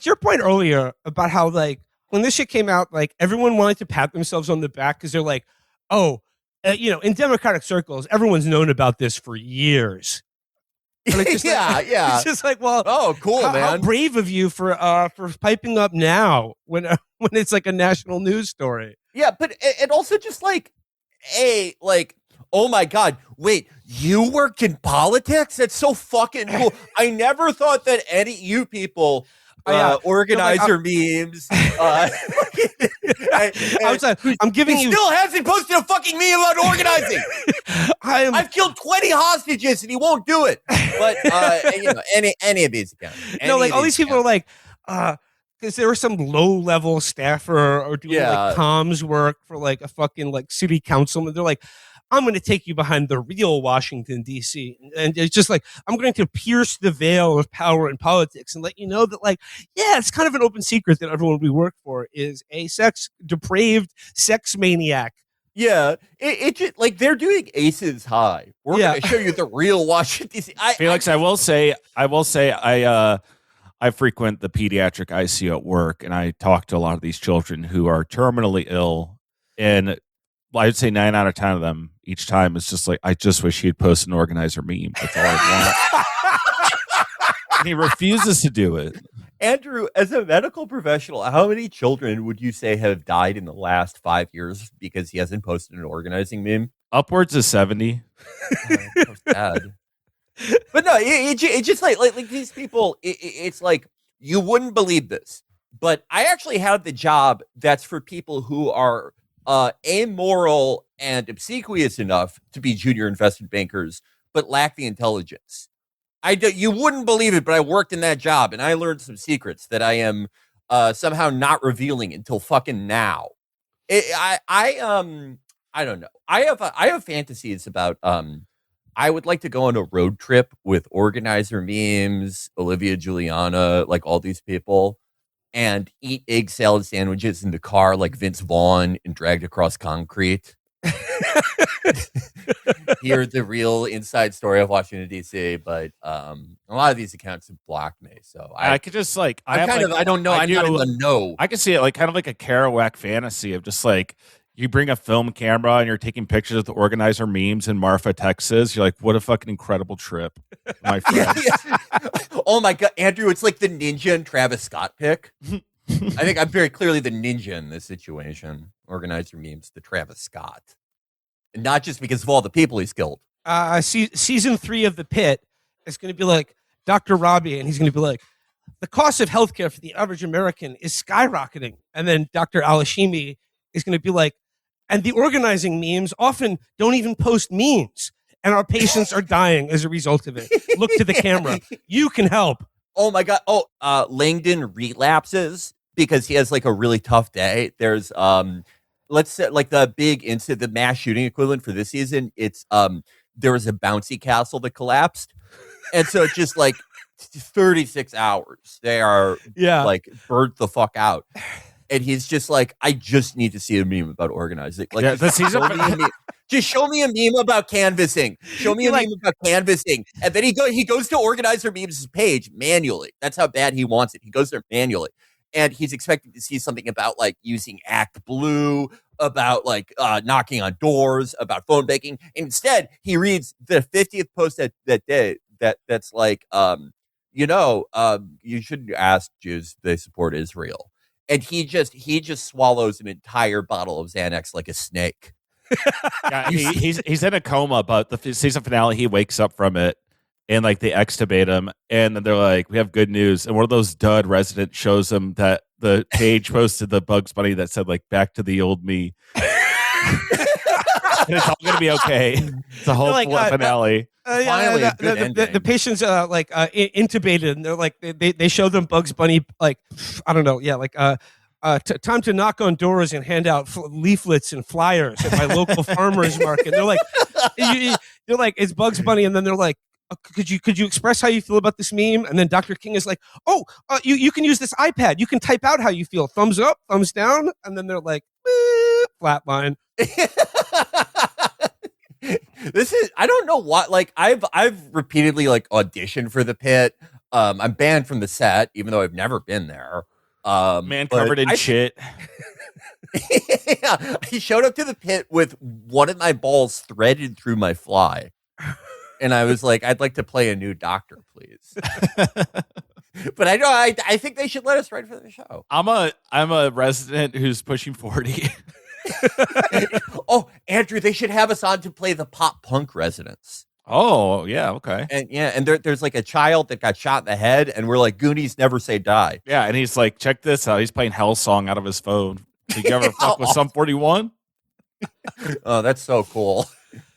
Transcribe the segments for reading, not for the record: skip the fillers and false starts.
your point earlier about how like when this shit came out, like everyone wanted to pat themselves on the back because they're like, oh, in Democratic circles, everyone's known about this for years. Yeah. It's just like, well, oh, cool, man. How brave of you for piping up now when it's like a national news story. Yeah, but it also just like, oh my God, wait, you work in politics? That's so fucking cool. I never thought that any you people organizer memes. I'm giving you. Still hasn't posted a fucking meme about organizing. I've killed 20 hostages and he won't do it. But any of these accounts. All these people are like, because there was some low-level staffer or doing like comms work for like a fucking like city councilman. They're like, I'm going to take you behind the real Washington, D.C. And it's just like, I'm going to pierce the veil of power in politics and let you know that, like, yeah, it's kind of an open secret that everyone we work for is a depraved sex maniac. Yeah, it just like they're doing Aces High. We're going to show you the real Washington, D.C. Felix, I will say, I frequent the pediatric ICU at work, and I talk to a lot of these children who are terminally ill, and I'd say 9 out of 10 of them each time it's just like, I just wish he'd post an organizer meme. That's all I want. And he refuses to do it. Andrew, as a medical professional, how many children would you say have died in the last 5 years because he hasn't posted an organizing meme? Upwards of 70. So sad. But no, it's just like these people, it's like, you wouldn't believe this, but I actually have the job that's for people who are amoral and obsequious enough to be junior investment bankers, but lack the intelligence. You wouldn't believe it, but I worked in that job and I learned some secrets that I am somehow not revealing until fucking now. I don't know. I have fantasies about I would like to go on a road trip with organizer memes, Olivia Giuliana, like all these people, and eat egg salad sandwiches in the car like Vince Vaughn and Dragged Across Concrete. Hear the real inside story of Washington, D.C., but a lot of these accounts have blocked me. So I could just like, I don't know. I'm not even know. I can see it like kind of like a Kerouac fantasy of just like, you bring a film camera and you're taking pictures of the organizer memes in Marfa, Texas. You're like, what a fucking incredible trip, my friend. Yeah. Oh my God, Andrew, it's like the ninja and Travis Scott pick. I think I'm very clearly the ninja in this situation. Organizer memes, the Travis Scott. And not just because of all the people he's killed. Season 3 of the Pitt is going to be like Dr. Robbie, and he's going to be like, the cost of healthcare for the average American is skyrocketing. And then Dr. Alashimi is going to be like, and the organizing memes often don't even post memes, and our patients are dying as a result of it. Look to the camera. You can help. Oh my God. Oh, Langdon relapses because he has like a really tough day. There's let's say like the big incident, the mass shooting equivalent for this season. It's there was a bouncy castle that collapsed, and so it's just like 36 hours. They are like burnt the fuck out. And he's just like, I just need to see a meme about organizing. Like, just show me a meme about canvassing. Show me a meme about canvassing. And then he goes to organizer memes page manually. That's how bad he wants it. He goes there manually. And he's expecting to see something about like using Act Blue, about like knocking on doors, about phone banking. Instead, he reads the 50th post that day that's like, you shouldn't ask Jews if they support Israel. And he just swallows an entire bottle of Xanax like a snake. Yeah, he's in a coma, but the season finale, he wakes up from it, and like they extubate him, and then they're like, "We have good news." And one of those dud residents shows him that the page posted the Bugs Bunny that said like "Back to the old me." And it's all gonna be okay. It's a whole finale. Finally, the patient's intubated, and they're like they show them Bugs Bunny like I don't know, time to knock on doors and hand out leaflets and flyers at my local farmers market. They're like, they're like, it's Bugs Bunny, and then they're like, could you express how you feel about this meme? And then Dr. King is like, you can use this iPad. You can type out how you feel. Thumbs up, thumbs down, and then they're like, flatline. This is, I don't know what, like I've repeatedly like auditioned for the Pitt. I'm banned from the set, even though I've never been there. Man covered in shit. Yeah, he showed up to the pit with one of my balls threaded through my fly. And I was like, I'd like to play a new doctor, please. But I think they should let us write for the show. I'm a resident who's pushing 40. Oh, Andrew, they should have us on to play the pop punk residents. Oh, yeah, okay. And there's like a child that got shot in the head, and we're like, Goonies never say die. Yeah, and he's like, check this out. He's playing Hell Song out of his phone. Did you ever fuck with Sum 41? Oh, that's so cool.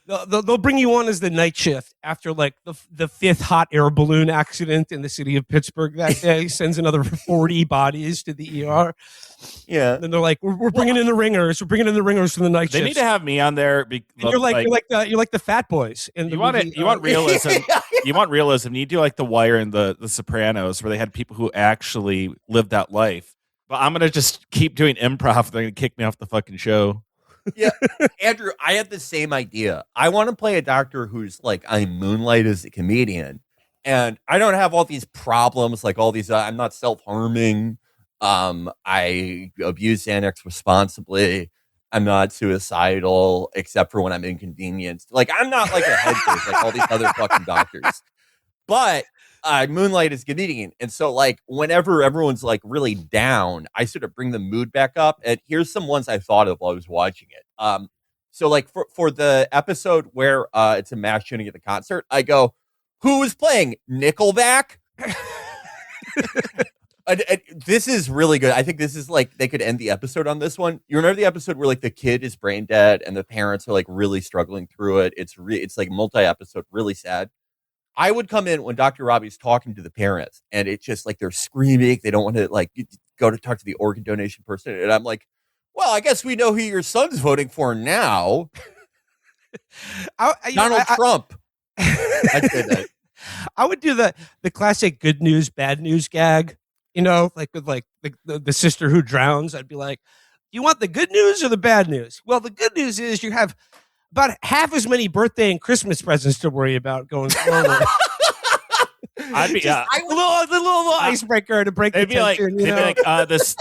They'll bring you on as the night shift after like the fifth hot air balloon accident in the city of Pittsburgh that day. Sends another 40 bodies to the ER. Yeah. And they're like, we're bringing in the ringers. We're bringing in the ringers from the night shift. They need to have me on there. You're like the fat boys. You want realism. You want realism. You do like The Wire and the Sopranos, where they had people who actually lived that life. But I'm gonna just keep doing improv. They're gonna kick me off the fucking show. Yeah, Andrew, I had the same idea. I want to play a doctor who's like, I moonlight as a comedian, and I don't have all these problems, like all these. I'm not self-harming. I abuse Xanax responsibly. I'm not suicidal, except for when I'm inconvenienced. Like, I'm not like a head case like all these other fucking doctors. But moonlight is comedian, and so like whenever everyone's like really down, I sort of bring the mood back up. And here's some ones I thought of while I was watching it. So like for the episode where it's a mass shooting at the concert, I go, "Who is playing Nickelback?" This is really good. I think this is like they could end the episode on this one. You remember the episode where like the kid is brain dead and the parents are like really struggling through it. It's like multi-episode, really sad. I would come in when Dr. Robbie's talking to the parents, and it's just like they're screaming. They don't want to like go to talk to the organ donation person. And I'm like, well, I guess we know who your son's voting for now. Donald Trump. I'd say that. I would do the classic good news, bad news gag, like with like the sister who drowns. I'd be like, you want the good news or the bad news? Well, the good news is you have about half as many birthday and Christmas presents to worry about going forward. I'd be the little icebreaker to break the tension. They'd be like, this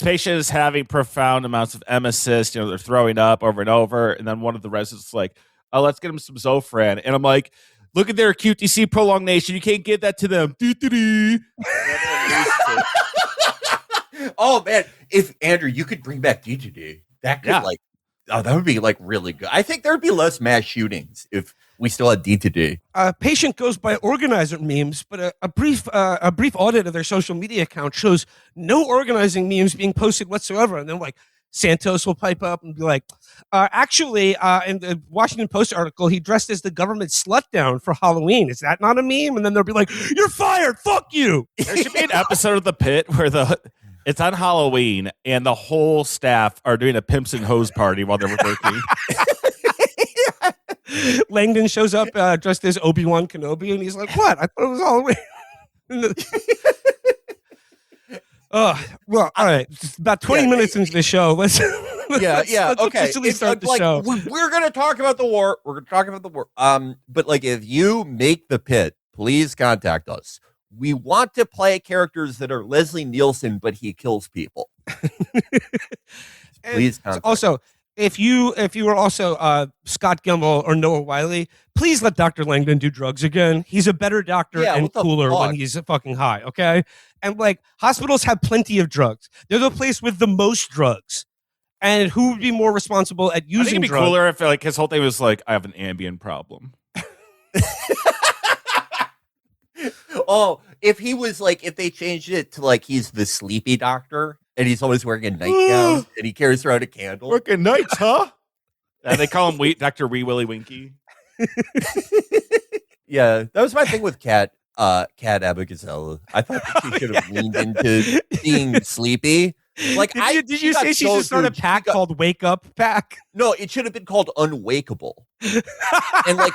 patient is having profound amounts of emesis. They're throwing up over and over. And then one of the residents is like, oh, let's get him some Zofran. And I'm like, look at their QTC prolongation. You can't give that to them. Oh man, if Andrew, you could bring back DTD, that could that would be like really good. I think there'd be less mass shootings if we still had D2D. Patient goes by organizer memes, but a brief audit of their social media account shows no organizing memes being posted whatsoever. And then like Santos will pipe up and be like, actually, in the Washington Post article, he dressed as the government slut down for Halloween. Is that not a meme? And then they'll be like, you're fired. Fuck you. There should be an episode of The Pit where it's on Halloween and the whole staff are doing a pimps and hoes party while they're working. Langdon shows up dressed as Obi-Wan Kenobi, and he's like, what? I thought it was Halloween. Oh, well, all right. It's about 20 minutes into the show. Let's officially start the show. We're going to talk about the war. But like, if you make The Pit, please contact us. We want to play characters that are Leslie Nielsen, but he kills people. Please contact. Also, if you were also Scott Gimel or Noah Wiley, please let Dr. Langdon do drugs again. He's a better doctor and cooler when he's fucking high, okay? And like, hospitals have plenty of drugs. They're the place with the most drugs. And who would be more responsible at using drugs? I think it'd be cooler if like his whole thing was like, I have an Ambien problem. Oh, if he was like, if they changed it to like he's the sleepy doctor and he's always wearing a nightgown and he carries around a candle. Working nights, huh? And they call him Dr. Wee Willie Winky. Yeah, that was my thing with Kat Abigail. I thought that she should have leaned into being sleepy. Like, did you say she should start a pack called Wake Up Pack? No, it should have been called Unwakeable. And like,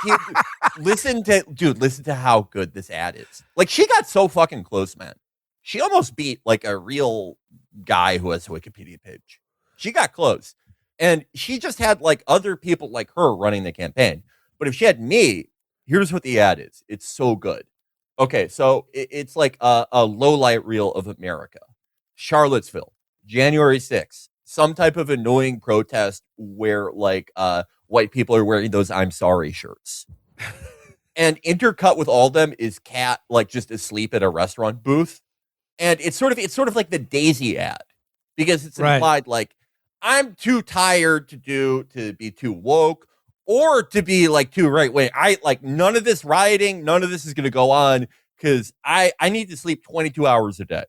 listen to how good this ad is. Like, she got so fucking close, man. She almost beat like a real guy who has a Wikipedia page. She got close, and she just had like other people like her running the campaign. But if she had me, here's what the ad is. It's so good. Okay, so it's like a low light reel of America. Charlottesville, January 6th. Some type of annoying protest where like white people are wearing those "I'm sorry" shirts. And intercut with all of them is Kat like just asleep at a restaurant booth. And it's sort of like the Daisy ad, because it's implied like I'm too tired to be too woke or to be like too right wing. I like none of this rioting, none of this is going to go on because I need to sleep 22 hours a day.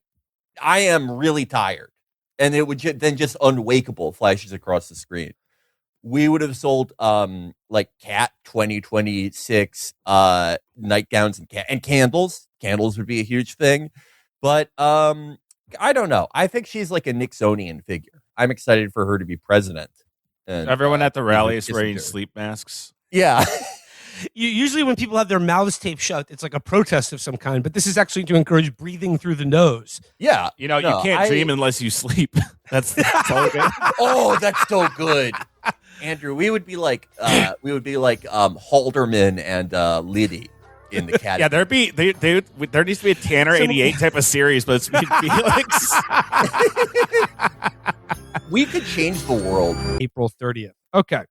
I am really tired, and it would then just unwakeable flashes across the screen. We would have sold like Cat 2026 nightgowns and candles. Candles would be a huge thing. But I don't know. I think she's like a Nixonian figure. I'm excited for her to be president. And, everyone at the rally is wearing sleep masks. Yeah. Usually when people have their mouths taped shut, it's like a protest of some kind, but this is actually to encourage breathing through the nose. Yeah. You can't dream unless you sleep. That's all good. Oh, that's so good. Andrew, we would be like Halderman and Liddy in the cat. Yeah, there needs to be a Tanner 88 type of series, but it's Felix. We could change the world. April 30th. Okay.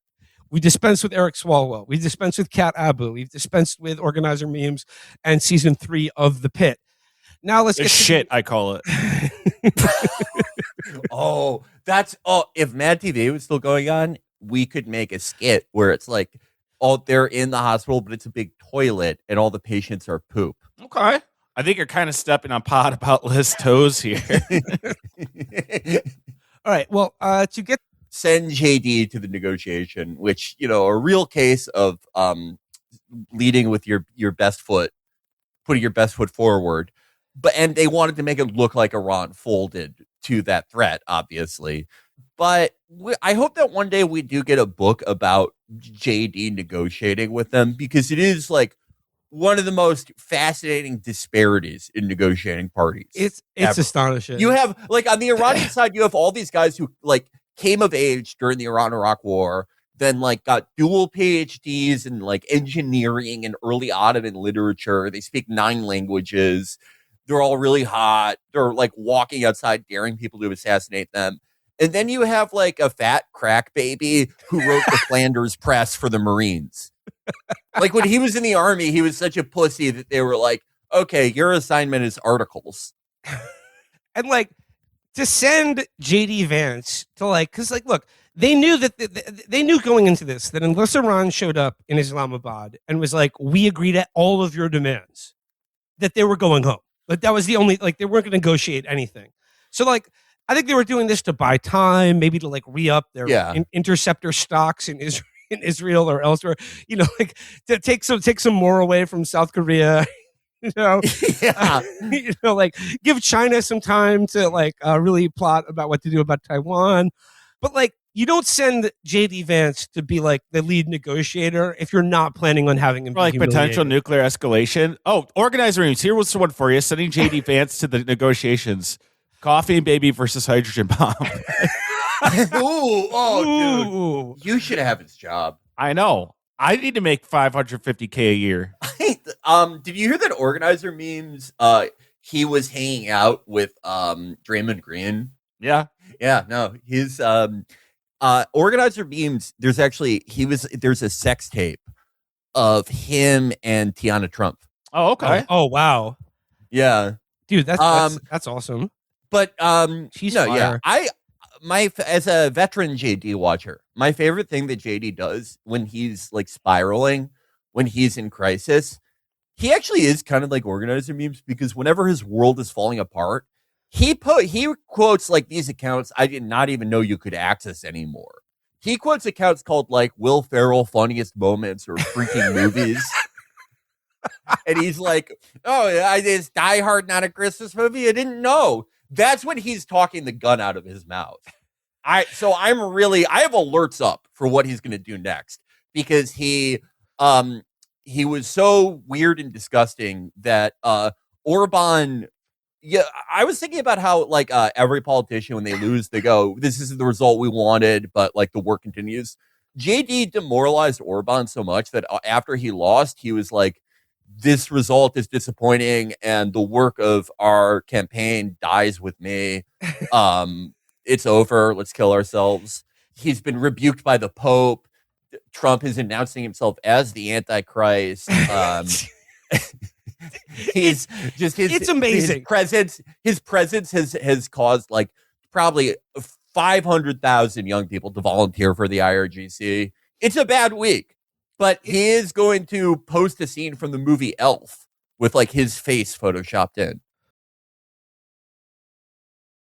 We dispensed with Eric Swalwell. We dispensed with Kat Abu. We've dispensed with organizer memes and season 3 of The Pitt. Now let's get shit, I call it. If Mad TV was still going on, we could make a skit where it's like, they're in the hospital, but it's a big toilet and all the patients are poop. Okay. I think you're kind of stepping on pot about Liz toes here. All right. Well, send JD to the negotiation, which, a real case of leading with your best foot, putting your best foot forward. And they wanted to make it look like Iran folded to that threat, obviously. But I hope that one day we do get a book about JD negotiating with them, because it is like one of the most fascinating disparities in negotiating parties. It's astonishing. You have like on the Iranian side, you have all these guys who like came of age during the Iran-Iraq War, then like got dual PhDs in like engineering and early Ottoman literature. They speak 9 languages. They're all really hot. They're like walking outside, daring people to assassinate them. And then you have like a fat crack baby who wrote the Flanders Press for the Marines. Like when he was in the army, he was such a pussy that they were like, okay, your assignment is articles. And like to send JD Vance to like, because like, look, they knew that they knew going into this that unless Iran showed up in Islamabad and was like, we agree to all of your demands, that they were going home. Like that was the only, like they weren't going to negotiate anything. So like, I think they were doing this to buy time, maybe to like re-up their interceptor stocks in Israel or elsewhere. Like to take some more away from South Korea. Like give China some time to like really plot about what to do about Taiwan. But like you don't send JD Vance to be like the lead negotiator if you're not planning on having him be like potential nuclear escalation. Oh, organizer memes. Here was one for you. Sending JD Vance to the negotiations. Coffee and baby versus hydrogen bomb. Dude. You should have his job. I know. I need to make $550K a year. Did you hear that organizer memes? He was hanging out with Draymond Green. Yeah. Yeah, no. His organizer memes, there's a sex tape of him and Tiana Trump. Oh, okay. Oh wow. Yeah. Dude, that's awesome. But she's fire. Yeah. As a veteran JD watcher, my favorite thing that JD does when he's like spiraling, when he's in crisis, he actually is kind of like organizer memes, because whenever his world is falling apart, he quotes like these accounts I did not even know you could access anymore. He quotes accounts called like Will Ferrell funniest moments or freaking movies. And he's like, oh, is Die Hard not a Christmas movie? I didn't know. That's when he's talking the gun out of his mouth. I have alerts up for what he's going to do next, because he was so weird and disgusting that Orban. Yeah, I was thinking about how like every politician, when they lose, they go, "This isn't the result we wanted," but like the work continues. JD demoralized Orban so much that after he lost, he was like, this result is disappointing and the work of our campaign dies with me. It's over. Let's kill ourselves. He's been rebuked by the Pope. Trump is announcing himself as the Antichrist. He's just it's amazing. His presence has caused like probably 500,000 young people to volunteer for the IRGC. It's a bad week. But he is going to post a scene from the movie Elf with like his face photoshopped in.